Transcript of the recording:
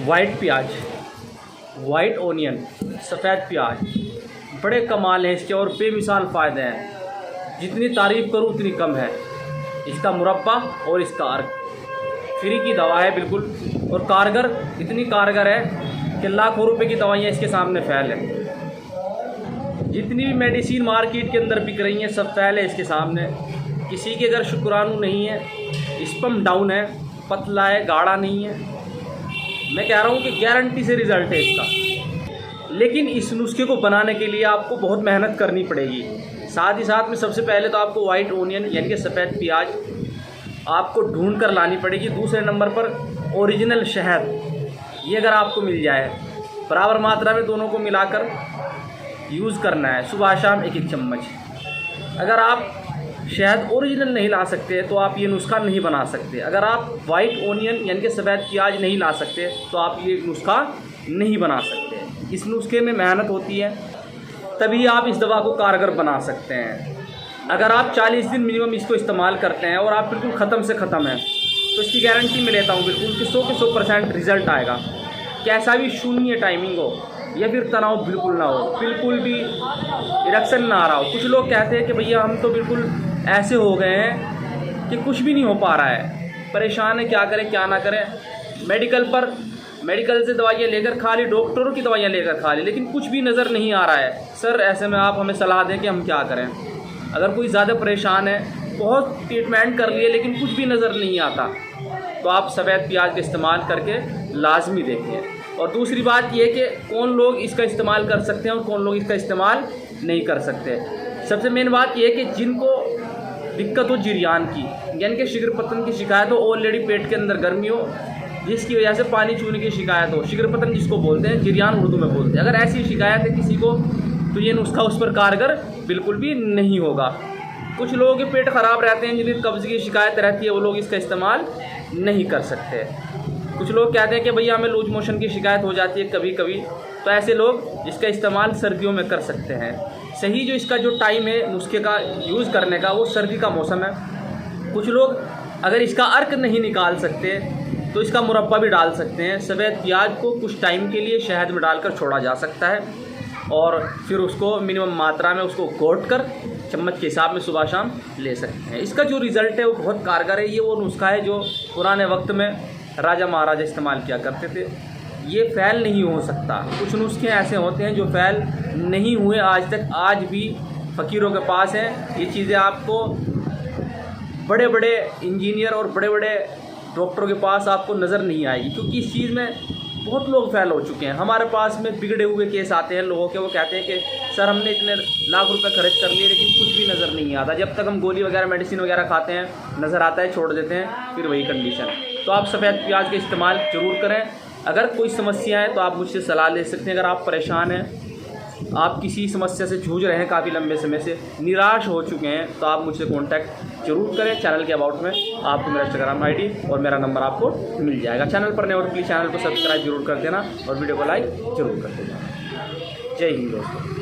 White प्याज, white onion, सफ़ेद प्याज, बड़े कमाल हैं इसके और बेमिसाल फ़ायदे हैं। जितनी तारीफ़ करूँ उतनी कम है। इसका मुरब्बा और इसका अर्क फ्री की दवा है बिल्कुल, और कारगर, इतनी कारगर है कि लाखों रुपए की दवाइयाँ इसके सामने फ़ैल हैं। जितनी भी मेडिसिन मार्केट के अंदर बिक रही हैं सब फ़ैल है इसके सामने। किसी के अगर शुक्राणु नहीं है, स्पर्म डाउन है, पतला है, गाढ़ा नहीं है, मैं कह रहा हूँ कि गारंटी से रिज़ल्ट है इसका। लेकिन इस नुस्खे को बनाने के लिए आपको बहुत मेहनत करनी पड़ेगी। साथ ही साथ में सबसे पहले तो आपको वाइट ओनियन यानी कि सफ़ेद प्याज आपको ढूंढ कर लानी पड़ेगी। दूसरे नंबर पर ओरिजिनल शहद, ये अगर आपको मिल जाए, बराबर मात्रा में दोनों को मिलाकर यूज़ करना है, सुबह शाम एक एक चम्मच। अगर आप शहद ओरिजिनल नहीं ला सकते तो आप ये नुस्खा नहीं बना सकते। अगर आप वाइट ओनियन यानी कि सफ़ेद प्याज नहीं ला सकते तो आप ये नुस्खा नहीं बना सकते। इस नुस्खे में मेहनत होती है, तभी आप इस दवा को कारगर बना सकते हैं। अगर आप 40 दिन मिनिमम इसको इस्तेमाल करते हैं और आप बिल्कुल ख़त्म से ख़त्म हैं तो इसकी गारंटी मैं लेता हूँ बिल्कुल कि 100% रिज़ल्ट आएगा। कैसा भी शून्य टाइमिंग हो या फिर तनाव बिल्कुल ना हो, बिल्कुल भी इरेक्शन ना आ रहा हो। कुछ लोग कहते हैं कि भैया हम तो बिल्कुल ऐसे हो गए हैं कि कुछ भी नहीं हो पा रहा है, परेशान है, क्या करें क्या ना करें। मेडिकल से दवाइयाँ लेकर खा ली, डॉक्टरों की दवाइयाँ लेकर खा ली, लेकिन कुछ भी नज़र नहीं आ रहा है। सर ऐसे में आप हमें सलाह दें कि हम क्या करें। अगर कोई ज़्यादा परेशान है, बहुत ट्रीटमेंट कर लिए लेकिन कुछ भी नज़र नहीं आता, तो आप सफ़ेद प्याज का इस्तेमाल करके लाजमी देखें। और दूसरी बात ये कि कौन लोग इसका इस्तेमाल कर सकते हैं और कौन लोग इसका इस्तेमाल नहीं कर सकते। सबसे मेन बात ये कि जिनको दिक्कत हो जिरियान की, यानी कि शिगरपतन की शिकायत हो, ऑलरेडी पेट के अंदर गर्मी हो जिसकी वजह से पानी चूने की शिकायत हो, शिगरपतन जिसको बोलते हैं, जिरियान उर्दू में बोलते हैं, अगर ऐसी शिकायत है किसी को तो ये नुस्खा उस पर कारगर बिल्कुल भी नहीं होगा। कुछ लोगों के पेट ख़राब रहते हैं, जिन्हें कब्ज़ की शिकायत रहती है, वो लोग इसका इस्तेमाल नहीं कर सकते। कुछ लोग कहते हैं कि भैया हमें लूज मोशन की शिकायत हो जाती है कभी कभी, तो ऐसे लोग इसका इस्तेमाल सर्दियों में कर सकते हैं। सही जो इसका जो टाइम है नुस्खे का यूज़ करने का, वो सर्दी का मौसम है। कुछ लोग अगर इसका अर्क नहीं निकाल सकते तो इसका मुरब्बा भी डाल सकते हैं। सफ़ेद प्याज को कुछ टाइम के लिए शहद में डालकर छोड़ा जा सकता है और फिर उसको मिनिमम मात्रा में उसको घोट कर चम्मच के हिसाब में सुबह शाम ले सकते हैं। इसका जो रिज़ल्ट है वो बहुत कारगर है। ये वो नुस्खा है जो पुराने वक्त में राजा महाराजा इस्तेमाल किया करते थे। ये फ़ैल नहीं हो सकता। कुछ नुस्खे ऐसे होते हैं जो फ़ैल नहीं हुए आज तक, आज भी फ़कीरों के पास हैं। ये चीज़ें आपको बड़े बड़े इंजीनियर और बड़े बड़े डॉक्टरों के पास आपको नज़र नहीं आएगी, क्योंकि इस चीज़ में बहुत लोग फ़ैल हो चुके हैं। हमारे पास में बिगड़े हुए केस आते हैं लोगों के, वो कहते हैं कि सर हमने इतने लाख रुपए खर्च कर लिए लेकिन कुछ भी नज़र नहीं आता। जब तक हम गोली वगैरह मेडिसिन वगैरह खाते हैं नज़र आता है, छोड़ देते हैं, फिर वही कंडीशन। तो आप सफ़ेद प्याज का इस्तेमाल ज़रूर करें। अगर कोई समस्या है तो आप मुझसे सलाह ले सकते हैं। अगर आप परेशान हैं, आप किसी समस्या से जूझ रहे हैं, काफ़ी लंबे समय से निराश हो चुके हैं, तो आप मुझसे कांटेक्ट जरूर करें। चैनल के अबाउट में आपको मेरा इंस्टाग्राम आईडी और मेरा नंबर आपको मिल जाएगा। चैनल पर नए और प्लीज़ चैनल को सब्सक्राइब जरूर कर देना और वीडियो को लाइक जरूर कर देना। जय हिंद दोस्तों।